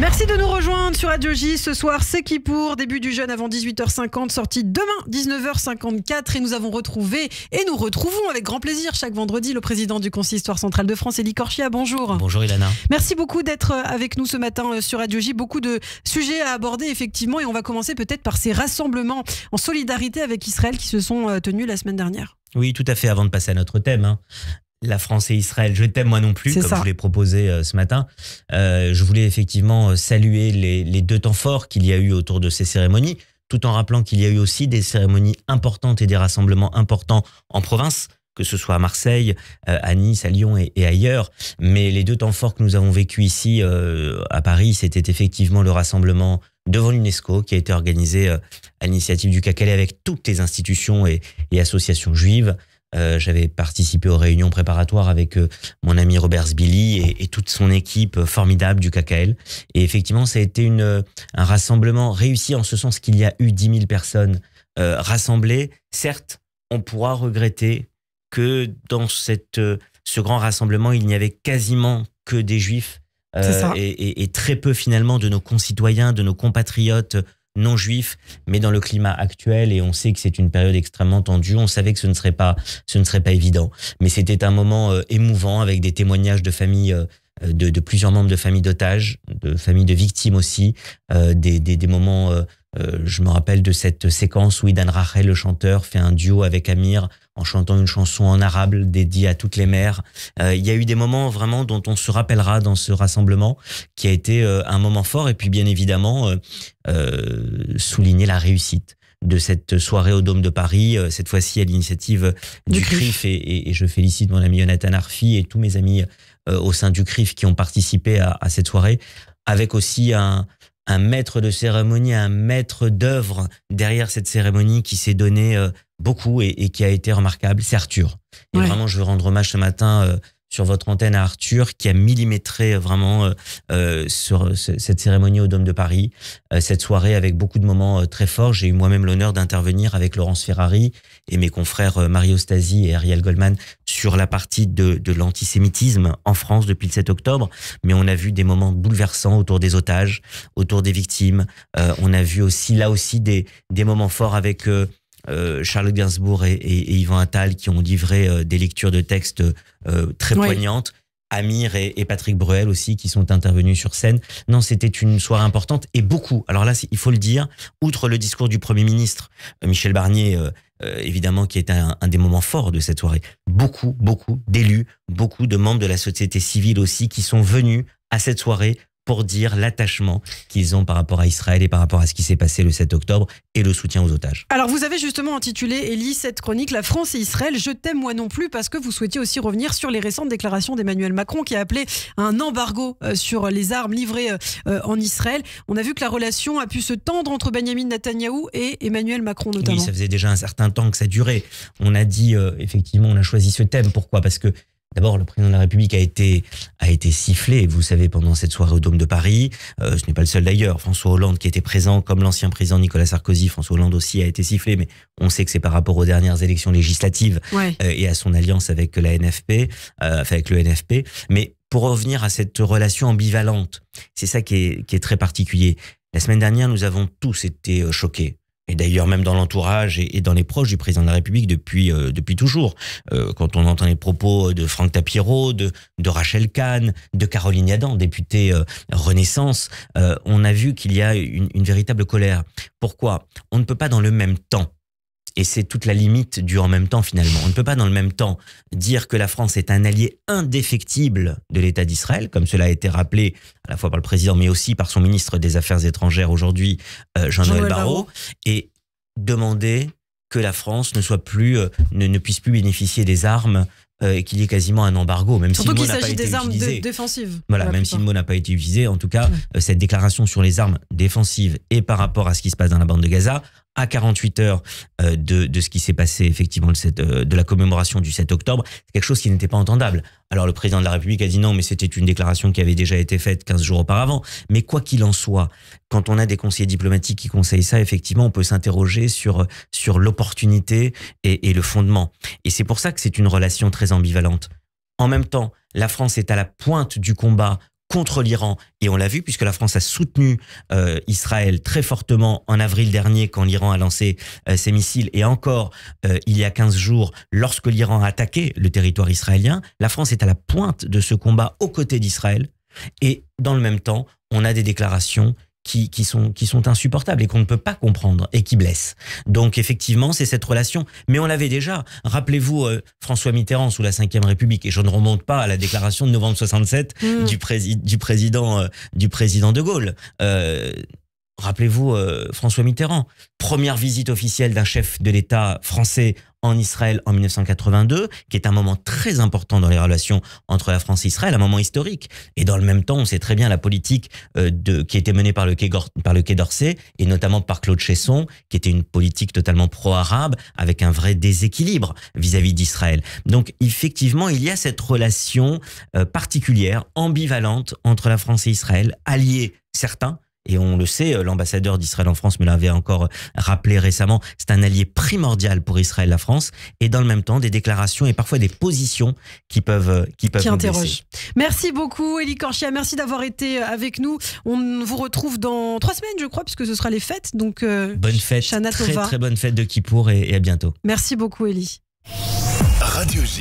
Merci de nous rejoindre sur Radio J. Ce soir, c'est Kippour, début du jeûne avant 18h50, sortie demain 19h54. Et nous avons retrouvé, et nous retrouvons avec grand plaisir chaque vendredi, le président du Consistoire central de France, Elie Korchia. Bonjour. Bonjour Ilana. Merci beaucoup d'être avec nous ce matin sur Radio J. Beaucoup de sujets à aborder effectivement, et on va commencer peut-être par ces rassemblements en solidarité avec Israël qui se sont tenus la semaine dernière. Oui, tout à fait, avant de passer à notre thème. La France et Israël, je t'aime moi non plus, comme je vous l'ai proposé ce matin. Je voulais effectivement saluer les deux temps forts qu'il y a eu autour de ces cérémonies, tout en rappelant qu'il y a eu aussi des cérémonies importantes et des rassemblements importants en province, que ce soit à Marseille, à Nice, à Lyon et ailleurs. Mais les deux temps forts que nous avons vécus ici à Paris, c'était effectivement le rassemblement devant l'UNESCO qui a été organisé à l'initiative du KKL avec toutes les institutions et associations juives. J'avais participé aux réunions préparatoires avec mon ami Robert Sbili et toute son équipe formidable du KKL. Et effectivement, ça a été un rassemblement réussi en ce sens qu'il y a eu 10 000 personnes rassemblées. Certes, on pourra regretter que dans ce grand rassemblement, il n'y avait quasiment que des juifs et très peu finalement de nos concitoyens, de nos compatriotes non juifs, mais dans le climat actuel, et on sait que c'est une période extrêmement tendue, on savait que ce ne serait pas évident. Mais c'était un moment émouvant avec des témoignages de familles, de plusieurs membres de familles d'otages, de familles de victimes aussi, des moments, je me rappelle de cette séquence où Idan Rachel, le chanteur, fait un duo avec Amir en chantant une chanson en arabe dédiée à toutes les mères. Il y a eu des moments vraiment dont on se rappellera dans ce rassemblement, qui a été un moment fort, et puis bien évidemment souligner la réussite de cette soirée au Dôme de Paris, cette fois-ci à l'initiative du CRIF, et je félicite mon ami Jonathan Arfi et tous mes amis au sein du CRIF qui ont participé à cette soirée, avec aussi un maître de cérémonie, un maître d'œuvre derrière cette cérémonie qui s'est donné beaucoup et qui a été remarquable, c'est Arthur. Et vraiment, je veux rendre hommage ce matin sur votre antenne à Arthur, qui a millimétré vraiment sur cette cérémonie au Dôme de Paris, cette soirée avec beaucoup de moments très forts. J'ai eu moi-même l'honneur d'intervenir avec Laurence Ferrari et mes confrères Mario Stasi et Ariel Goldman sur la partie de l'antisémitisme en France depuis le 7 octobre. Mais on a vu des moments bouleversants autour des otages, autour des victimes. On a vu aussi, là aussi, des moments forts avec Charles Gainsbourg et Yvan Attal qui ont livré des lectures de textes très poignantes. Amir et Patrick Bruel aussi qui sont intervenus sur scène. Non, c'était une soirée importante et beaucoup. Alors là, il faut le dire, outre le discours du Premier ministre Michel Barnier, évidemment, qui était un des moments forts de cette soirée. Beaucoup d'élus, beaucoup de membres de la société civile aussi qui sont venus à cette soirée pour dire l'attachement qu'ils ont par rapport à Israël et par rapport à ce qui s'est passé le 7 octobre et le soutien aux otages. Alors vous avez justement intitulé, Elie, cette chronique « La France et Israël, je t'aime moi non plus » parce que vous souhaitiez aussi revenir sur les récentes déclarations d'Emmanuel Macron qui a appelé à un embargo sur les armes livrées en Israël. On a vu que la relation a pu se tendre entre Benyamin Netanyahou et Emmanuel Macron notamment. Oui, ça faisait déjà un certain temps que ça durait. On a dit, effectivement, on a choisi ce thème. Pourquoi ? Parce que d'abord, le président de la République a été sifflé, vous savez, pendant cette soirée au Dôme de Paris. Ce n'est pas le seul d'ailleurs. François Hollande qui était présent, comme l'ancien président Nicolas Sarkozy, François Hollande aussi a été sifflé, mais on sait que c'est par rapport aux dernières élections législatives et à son alliance avec la NFP, avec le NFP. Mais pour revenir à cette relation ambivalente, c'est ça qui est très particulier. La semaine dernière, nous avons tous été choqués. Et d'ailleurs, même dans l'entourage et dans les proches du président de la République depuis toujours. Quand on entend les propos de Franck Tapiro, de Rachel Kahn, de Caroline Yadan, députée Renaissance, on a vu qu'il y a une véritable colère. Pourquoi ? On ne peut pas dans le même temps, et c'est toute la limite du en même temps finalement, on ne peut pas dans le même temps dire que la France est un allié indéfectible de l'État d'Israël, comme cela a été rappelé à la fois par le président, mais aussi par son ministre des Affaires étrangères aujourd'hui, Jean-Noël Barrot, et demander que la France ne puisse plus bénéficier des armes et qu'il y ait quasiment un embargo, même surtout si le mot qu'il n'a pas s'agit été des armes utilisé. défensives. Voilà, même si le mot n'a pas été utilisé, en tout cas, cette déclaration sur les armes défensives et par rapport à ce qui se passe dans la bande de Gaza, à 48 heures de ce qui s'est passé effectivement de la commémoration du 7 octobre, c'est quelque chose qui n'était pas entendable. Alors le président de la République a dit non, mais c'était une déclaration qui avait déjà été faite 15 jours auparavant. Mais quoi qu'il en soit, quand on a des conseillers diplomatiques qui conseillent ça, effectivement, on peut s'interroger sur l'opportunité et le fondement. Et c'est pour ça que c'est une relation très ambivalente. En même temps, la France est à la pointe du combat contre l'Iran, et on l'a vu puisque la France a soutenu Israël très fortement en avril dernier quand l'Iran a lancé ses missiles, et encore il y a 15 jours lorsque l'Iran a attaqué le territoire israélien. La France est à la pointe de ce combat aux côtés d'Israël, et dans le même temps, on a des déclarations qui sont insupportables et qu'on ne peut pas comprendre et qui blessent. Donc effectivement, c'est cette relation. Mais on l'avait déjà. Rappelez-vous François Mitterrand sous la Ve République, et je ne remonte pas à la déclaration de novembre 67 du président de Gaulle. Rappelez-vous François Mitterrand, première visite officielle d'un chef de l'État français en Israël en 1982, qui est un moment très important dans les relations entre la France et Israël, un moment historique. Et dans le même temps, on sait très bien la politique qui était menée par le Quai d'Orsay, et notamment par Claude Cheysson, qui était une politique totalement pro-arabe, avec un vrai déséquilibre vis-à-vis d'Israël. Donc effectivement, il y a cette relation particulière, ambivalente entre la France et Israël, alliés certains. Et on le sait, l'ambassadeur d'Israël en France me l'avait encore rappelé récemment, c'est un allié primordial pour Israël, la France, et dans le même temps, des déclarations et parfois des positions qui peuvent interrogent. Merci beaucoup, Élie Korchia, merci d'avoir été avec nous. On vous retrouve dans 3 semaines, je crois, puisque ce sera les fêtes. Donc, bonne fête, Shana Tova. Très bonne fête de Kippour, et à bientôt. Merci beaucoup, Élie. Radio J.